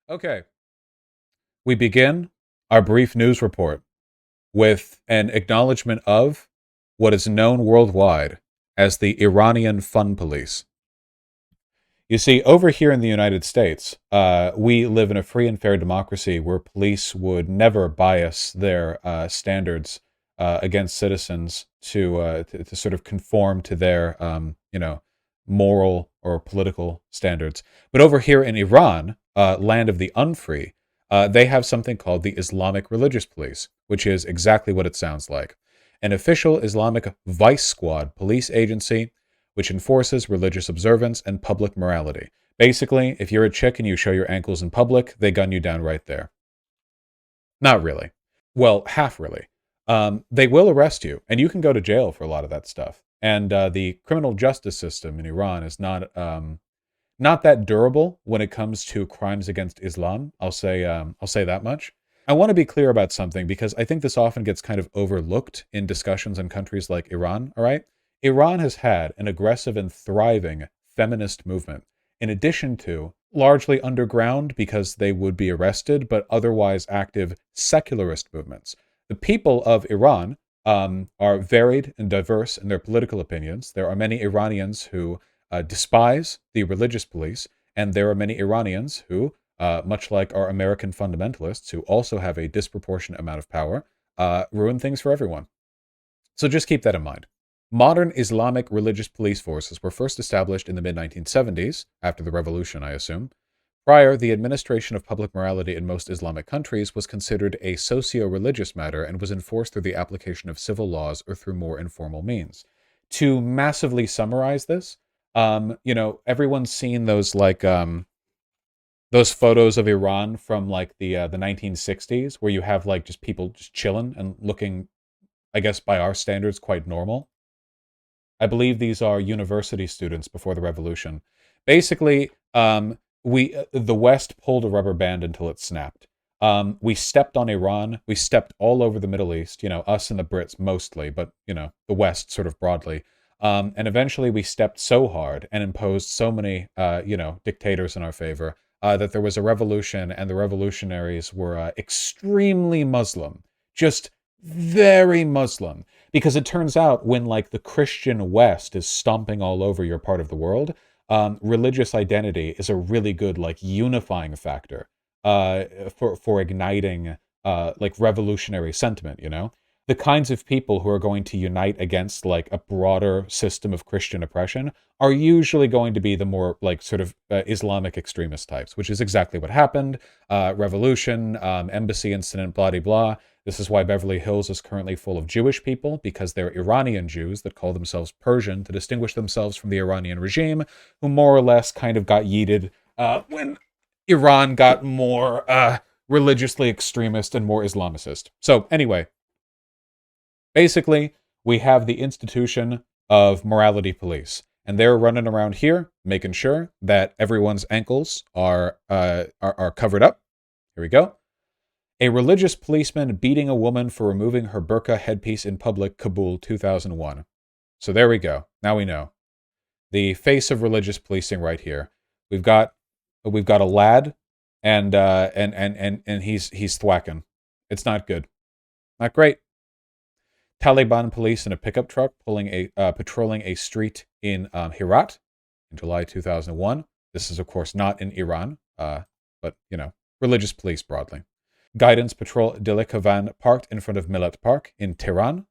Okay, we begin our brief news report with an acknowledgement of what is known worldwide as the Iranian Fun Police. You see, over here in the United States, we live in a free and fair democracy where police would never bias their standards against citizens to sort of conform to their, moral or political standards. But over here in Iran, land of the unfree, they have something called the Islamic Religious Police, which is exactly what it sounds like. An official Islamic vice squad police agency which enforces religious observance and public morality. Basically, if you're a chick and you show your ankles in public, they gun you down right there. Not really. Well, half really. They will arrest you, and you can go to jail for a lot of that stuff. And the criminal justice system in Iran is not that durable when it comes to crimes against Islam. I'll say that much. I want to be clear about something because I think this often gets kind of overlooked in discussions in countries like Iran, all right? Iran has had an aggressive and thriving feminist movement, in addition to largely underground because they would be arrested, but otherwise active secularist movements. The people of Iran are varied and diverse in their political opinions. There are many Iranians who despise the religious police, and there are many Iranians who, much like our American fundamentalists, who also have a disproportionate amount of power, ruin things for everyone. So just keep that in mind. Modern Islamic religious police forces were first established in the mid 1970s, after the revolution, I assume. Prior, the administration of public morality in most Islamic countries was considered a socio religious matter and was enforced through the application of civil laws or through more informal means. To massively summarize this, everyone's seen those photos of Iran from like the 1960s, where you have like just people just chilling and looking, I guess by our standards, quite normal. I believe these are university students before the revolution. Basically, the West pulled a rubber band until it snapped. We stepped on Iran. We stepped all over the Middle East. Us and the Brits mostly, but the West sort of broadly. And eventually, we stepped so hard and imposed so many dictators in our favor that there was a revolution, and the revolutionaries were extremely Muslim, just very Muslim. Because it turns out when like the Christian West is stomping all over your part of the world, religious identity is a really good like unifying factor for igniting like revolutionary sentiment. The kinds of people who are going to unite against like a broader system of Christian oppression are usually going to be the more like sort of Islamic extremist types, which is exactly what happened. Revolution, embassy incident, blah, blah, blah. This is why Beverly Hills is currently full of Jewish people, because they're Iranian Jews that call themselves Persian to distinguish themselves from the Iranian regime, who more or less kind of got yeeted when Iran got more religiously extremist and more Islamicist. So anyway, basically, we have the institution of morality police, and they're running around here making sure that everyone's ankles are covered up. Here we go. A religious policeman beating a woman for removing her burqa headpiece in public, Kabul, 2001. So there we go. Now we know. The face of religious policing right here. We've got a lad, and he's thwacking. It's not good. Not great. Taliban police in a pickup truck patrolling a street in Herat in July 2001. This is, of course, not in Iran, but, religious police broadly. Guidance Patrol Dilek van parked in front of Millet Park in Tehran.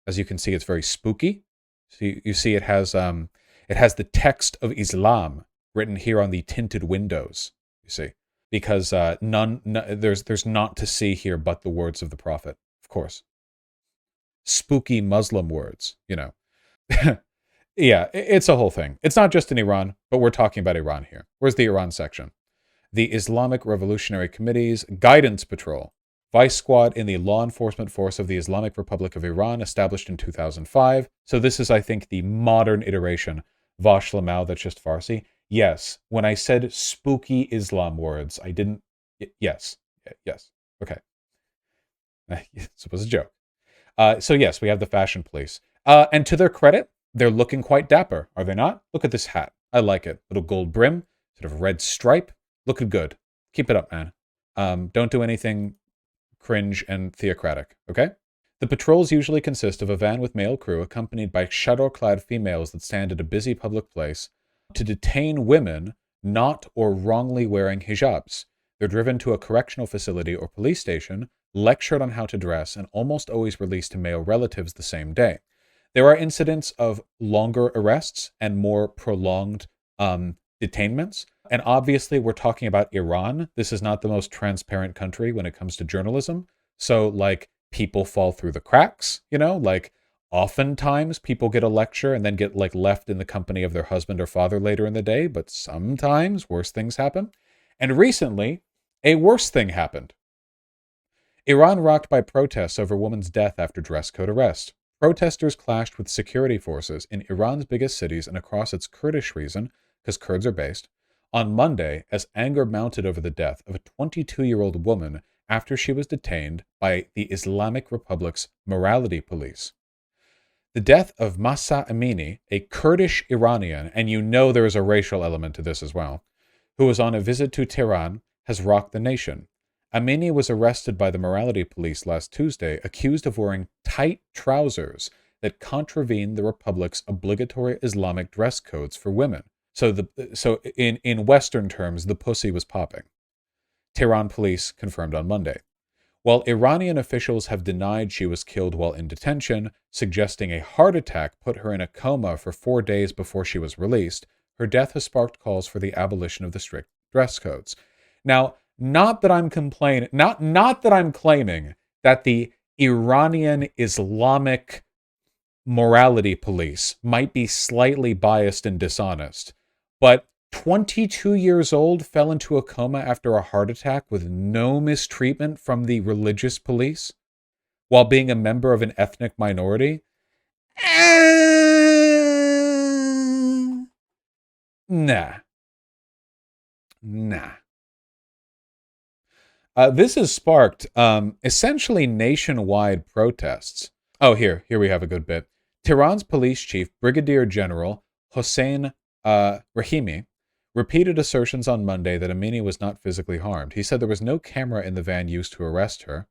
As you can see, it's very spooky. So you see it has the text of Islam written here on the tinted windows, you see. Because there's not to see here but the words of the Prophet, of course. Spooky Muslim words, Yeah, it's a whole thing. It's not just in Iran, but we're talking about Iran here. Where's the Iran section? The Islamic Revolutionary Committee's Guidance Patrol, Vice Squad in the law enforcement force of the Islamic Republic of Iran, established in 2005. So this is, I think, the modern iteration. Vaush Lamau, that's just Farsi. Yes, when I said spooky Islam words, I didn't... Yes. Okay. It was a joke. So yes, we have the fashion police. And to their credit, They're looking quite dapper, are they not? Look at this hat. I like it. Little gold brim, sort of red stripe. Looking good. Keep it up, man. Don't do anything cringe and theocratic, okay? The patrols usually consist of a van with male crew accompanied by shador-clad females that stand at a busy public place to detain women not or wrongly wearing hijabs. They're driven to a correctional facility or police station, lectured on how to dress, and almost always released to male relatives the same day. There are incidents of longer arrests and more prolonged detainments. And obviously, we're talking about Iran. This is not the most transparent country when it comes to journalism. So, like, people fall through the cracks, like, oftentimes people get a lecture and then get, like, left in the company of their husband or father later in the day. But sometimes worse things happen. And recently, a worse thing happened. Iran rocked by protests over woman's death after dress code arrest. Protesters clashed with security forces in Iran's biggest cities and across its Kurdish region, because Kurds are based, on Monday as anger mounted over the death of a 22-year-old woman after she was detained by the Islamic Republic's morality police. The death of Mahsa Amini, a Kurdish Iranian, and you know there is a racial element to this as well, who was on a visit to Tehran, has rocked the nation. Amini was arrested by the morality police last Tuesday, accused of wearing tight trousers that contravene the Republic's obligatory Islamic dress codes for women. So in Western terms, the pussy was popping. Tehran police confirmed on Monday. While Iranian officials have denied she was killed while in detention, suggesting a heart attack put her in a coma for 4 days before she was released, her death has sparked calls for the abolition of the strict dress codes. Now, not that I'm claiming that the Iranian Islamic morality police might be slightly biased and dishonest, but 22 years old fell into a coma after a heart attack with no mistreatment from the religious police while being a member of an ethnic minority? Nah. This has sparked essentially nationwide protests. Oh, here we have a good bit. Tehran's police chief, Brigadier General Hossein Rahimi, repeated assertions on Monday that Amini was not physically harmed. He said there was no camera in the van used to arrest her,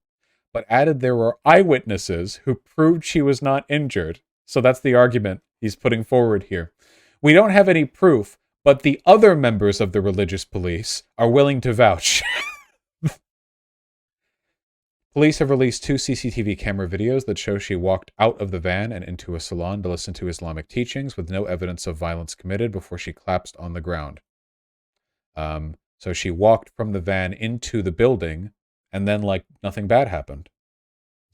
but added there were eyewitnesses who proved she was not injured. So that's the argument he's putting forward here. We don't have any proof, but the other members of the religious police are willing to vouch. Police have released 2 CCTV camera videos that show she walked out of the van and into a salon to listen to Islamic teachings with no evidence of violence committed before she collapsed on the ground. So she walked from the van into the building, and then, like, nothing bad happened.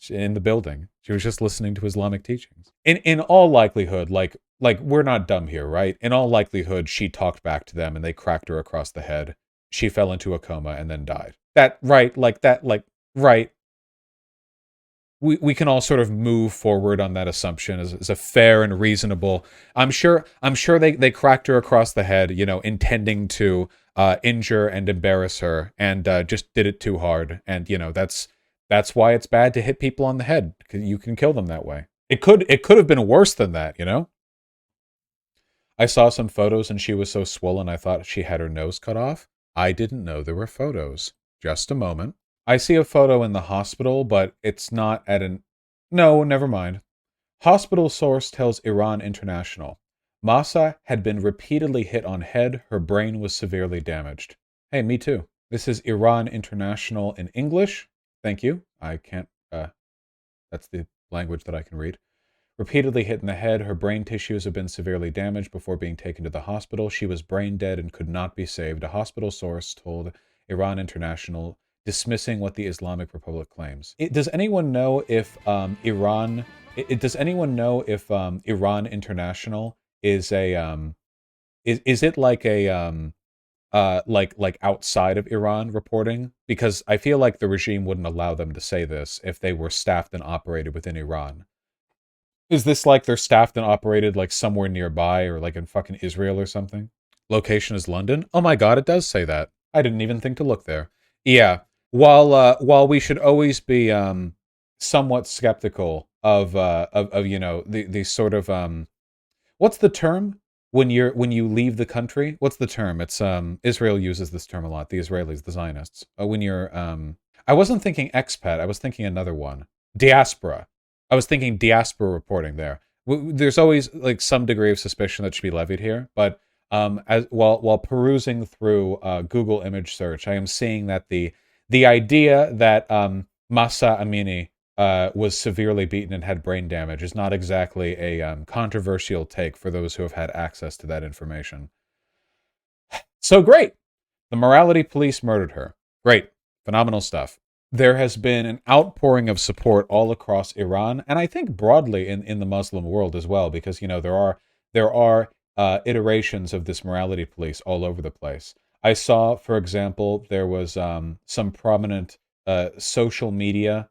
In the building, she was just listening to Islamic teachings. In all likelihood, like we're not dumb here, right? In all likelihood, she talked back to them, and they cracked her across the head. She fell into a coma and then died. Right. We can all sort of move forward on that assumption as a fair and reasonable. I'm sure they cracked her across the head, intending to injure and embarrass her, and just did it too hard. And that's why it's bad to hit people on the head, because you can kill them that way. It could have been worse than that, I saw some photos and she was so swollen I thought she had her nose cut off. I didn't know there were photos. Just a moment. I see a photo in the hospital, but it's not at an... No, never mind. Hospital source tells Iran International. Mahsa had been repeatedly hit on head. Her brain was severely damaged. Hey, me too. This is Iran International in English. Thank you. I can't... that's the language that I can read. Repeatedly hit in the head. Her brain tissues have been severely damaged before being taken to the hospital. She was brain dead and could not be saved. A hospital source told Iran International, dismissing what the Islamic Republic claims. Does anyone know if Iran International is a is it like a like outside of Iran reporting? Because I feel like the regime wouldn't allow them to say this if they were staffed and operated within Iran. Is this like they're staffed and operated like somewhere nearby, or like in fucking Israel or something? Location is London. Oh my god, it does say that. I didn't even think to look there. Yeah. While we should always be somewhat skeptical of the sort of What's the term when you leave the country? What's the term? It's Israel uses this term a lot. The Israelis, the Zionists. When you're I wasn't thinking expat. I was thinking another one. Diaspora. I was thinking diaspora reporting there. There's always like some degree of suspicion that should be levied here, but as while perusing through Google image search, I am seeing that the idea that Masa Amini was severely beaten and had brain damage is not exactly a controversial take for those who have had access to that information. So great! The morality police murdered her. Great. Phenomenal stuff. There has been an outpouring of support all across Iran, and I think broadly in the Muslim world as well, because there are iterations of this morality police all over the place. I saw, for example, there was some prominent social media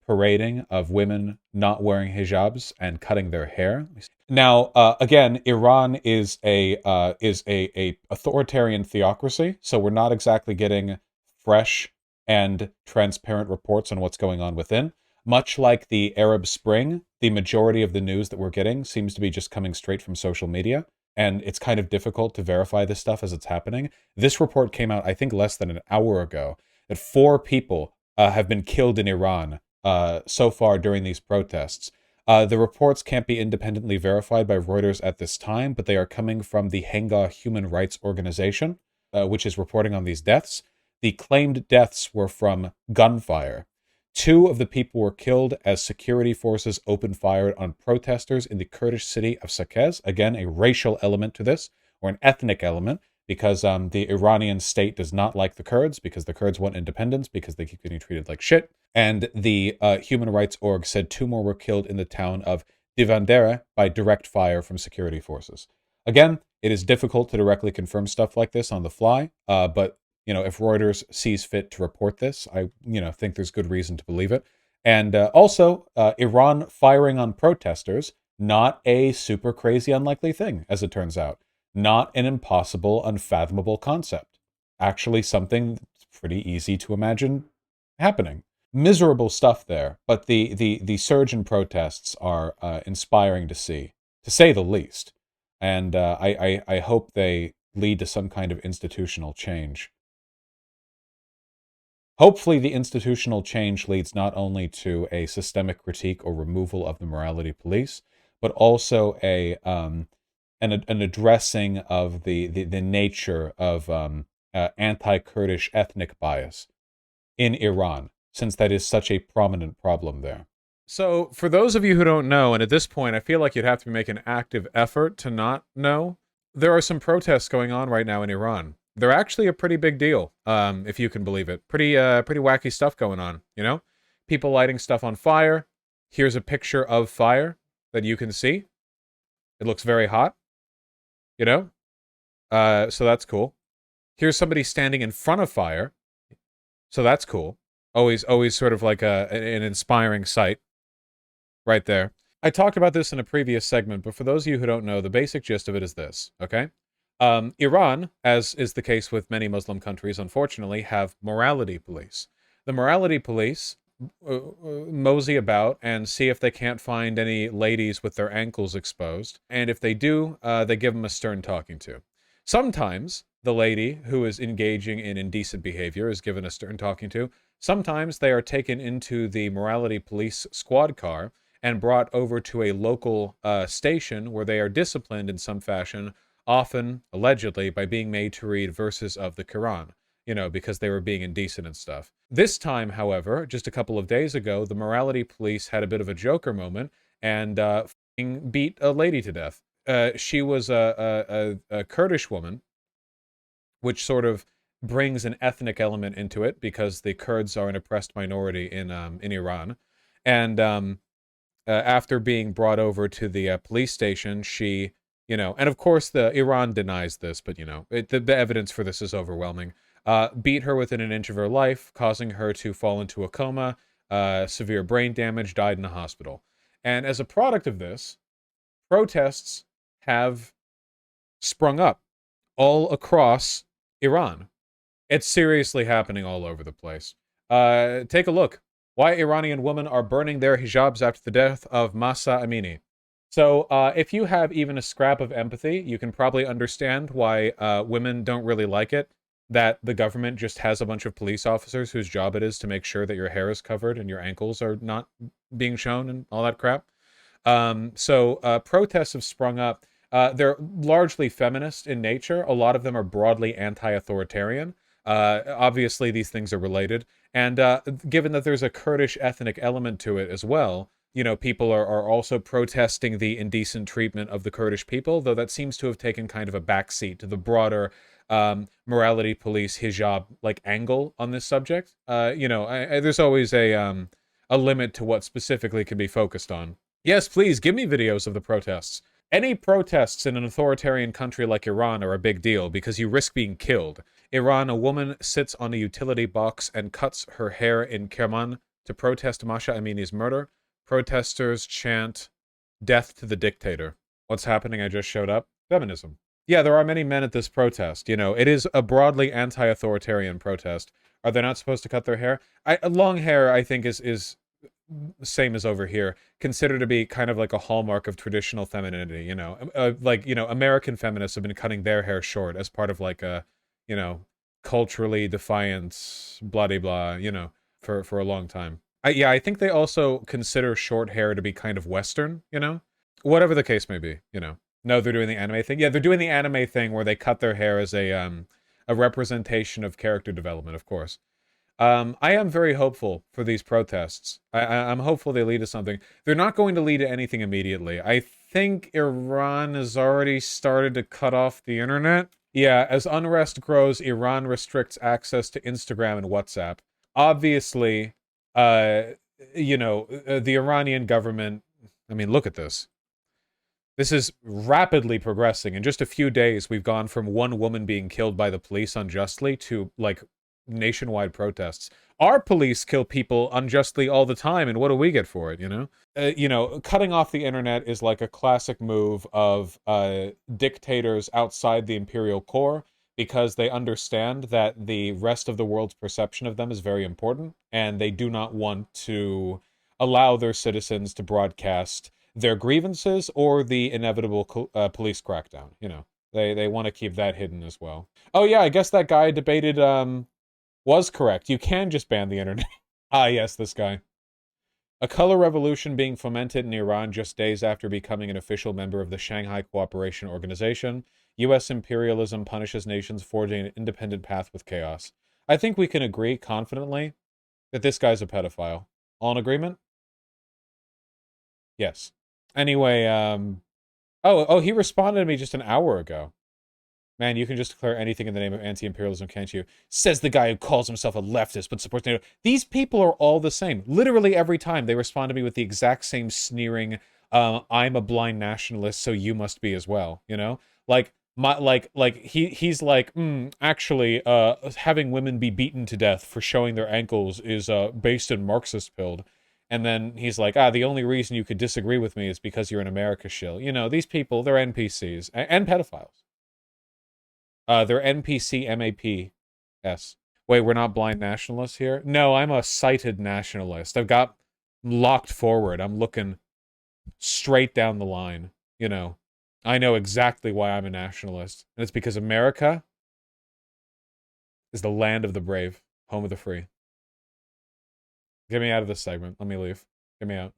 parading of women not wearing hijabs and cutting their hair. Now, again, Iran is a authoritarian theocracy, so we're not exactly getting fresh and transparent reports on what's going on within. Much like the Arab Spring, the majority of the news that we're getting seems to be just coming straight from social media, and it's kind of difficult to verify this stuff as it's happening. This report came out, I think, less than an hour ago, that 4 people have been killed in Iran so far during these protests. The reports can't be independently verified by Reuters at this time, but they are coming from the Henga Human Rights Organization, which is reporting on these deaths. The claimed deaths were from gunfire. 2 of the people were killed as security forces opened fire on protesters in the Kurdish city of Saqqez. Again, a racial element to this, or an ethnic element, because the Iranian state does not like the Kurds, because the Kurds want independence, because they keep getting treated like shit. And the Human Rights Org said 2 more were killed in the town of Divandere by direct fire from security forces. Again, it is difficult to directly confirm stuff like this on the fly, but if Reuters sees fit to report this, I think there's good reason to believe it. And also, Iran firing on protesters, not a super crazy unlikely thing, as it turns out. Not an impossible, unfathomable concept. Actually something that's pretty easy to imagine happening. Miserable stuff there, but the surge in protests are inspiring to see, to say the least. And I hope they lead to some kind of institutional change. Hopefully the institutional change leads not only to a systemic critique or removal of the morality police, but also an addressing of the nature of anti-Kurdish ethnic bias in Iran, since that is such a prominent problem there. So, for those of you who don't know, and at this point I feel like you'd have to make an active effort to not know, there are some protests going on right now in Iran. They're actually a pretty big deal, if you can believe it. Pretty wacky stuff going on, People lighting stuff on fire. Here's a picture of fire that you can see. It looks very hot, so that's cool. Here's somebody standing in front of fire, so that's cool. Always sort of like an inspiring sight right there. I talked about this in a previous segment, but for those of you who don't know, the basic gist of it is this, okay? Iran, as is the case with many Muslim countries, unfortunately, have morality police. The morality police mosey about and see if they can't find any ladies with their ankles exposed. And if they do, they give them a stern talking to. Sometimes the lady who is engaging in indecent behavior is given a stern talking to. Sometimes they are taken into the morality police squad car and brought over to a local station where they are disciplined in some fashion, often, allegedly, by being made to read verses of the Quran, because they were being indecent and stuff. This time, however, just a couple of days ago, the morality police had a bit of a Joker moment and beat a lady to death. She was a Kurdish woman, which sort of brings an ethnic element into it because the Kurds are an oppressed minority in Iran. And after being brought over to the police station, she, and of course Iran denies this, but the evidence for this is overwhelming. Beat her within an inch of her life, causing her to fall into a coma, severe brain damage, died in a hospital. And as a product of this, protests have sprung up all across Iran. It's seriously happening all over the place. Take a look. Why Iranian women are burning their hijabs after the death of Masa Amini. So, if you have even a scrap of empathy, you can probably understand why women don't really like it. That the government just has a bunch of police officers whose job it is to make sure that your hair is covered and your ankles are not being shown and all that crap. So protests have sprung up. They're largely feminist in nature. A lot of them are broadly anti-authoritarian. Obviously, these things are related. And given that there's a Kurdish ethnic element to it as well, you know, people are also protesting the indecent treatment of the Kurdish people, though that seems to have taken kind of a backseat to the broader morality police hijab like angle on this subject. You know, there's always a limit to what specifically can be focused on. Yes, please give me videos of the protests. Any protests in an authoritarian country like Iran are a big deal because you risk being killed. Iran, a woman sits on a utility box and cuts her hair in Kerman to protest Masha Amini's murder. Protesters chant, "Death to the dictator." What's happening? I just showed up. Feminism. Yeah, there are many men at this protest. You know, it is a broadly anti-authoritarian protest. Are they not supposed to cut their hair? Long hair, I think, is same as over here, considered to be kind of like a hallmark of traditional femininity, you know. Like, you know, American feminists have been cutting their hair short as part of like a, you know, culturally defiant, blah de blah, you know, for a long time. Yeah, I think they also consider short hair to be kind of Western, you know? Whatever the case may be, you know. No, they're doing the anime thing. Yeah, they're doing the anime thing where they cut their hair as a representation of character development, of course. I am very hopeful for these protests. I'm hopeful they lead to something. They're not going to lead to anything immediately. I think Iran has already started to cut off the internet. Yeah, as unrest grows, Iran restricts access to Instagram and WhatsApp. Obviously, uh, you know, the Iranian government, I mean, look at this. This is rapidly progressing. In just a few days, we've gone from one woman being killed by the police unjustly to, like, nationwide protests. Our police kill people unjustly all the time, and what do we get for it, you know? You know, cutting off the internet is like a classic move of dictators outside the imperial core because they understand that the rest of the world's perception of them is very important, and they do not want to allow their citizens to broadcast their grievances or the inevitable police crackdown, you know. They want to keep that hidden as well. Oh yeah, I guess that guy debated was correct. You can just ban the internet. Ah, yes, this guy. A color revolution being fomented in Iran just days after becoming an official member of the Shanghai Cooperation Organization. U.S. imperialism punishes nations forging an independent path with chaos. I think we can agree confidently that this guy's a pedophile. All in agreement? Yes. Anyway, oh, he responded to me just an hour ago. Man, you can just declare anything in the name of anti-imperialism, can't you? Says the guy who calls himself a leftist but supports NATO. These people are all the same. Literally every time they respond to me with the exact same sneering, I'm a blind nationalist, so you must be as well, you know? Like, he's like, actually, having women be beaten to death for showing their ankles is based in Marxist build. And then he's like, the only reason you could disagree with me is because you're an America shill. You know, these people, they're NPCs and pedophiles. They're NPC MAPs. Wait, we're not blind nationalists here? No, I'm a sighted nationalist. I've got locked forward. I'm looking straight down the line. You know, I know exactly why I'm a nationalist. And it's because America is the land of the brave, home of the free. Get me out of this segment. Let me leave. Get me out.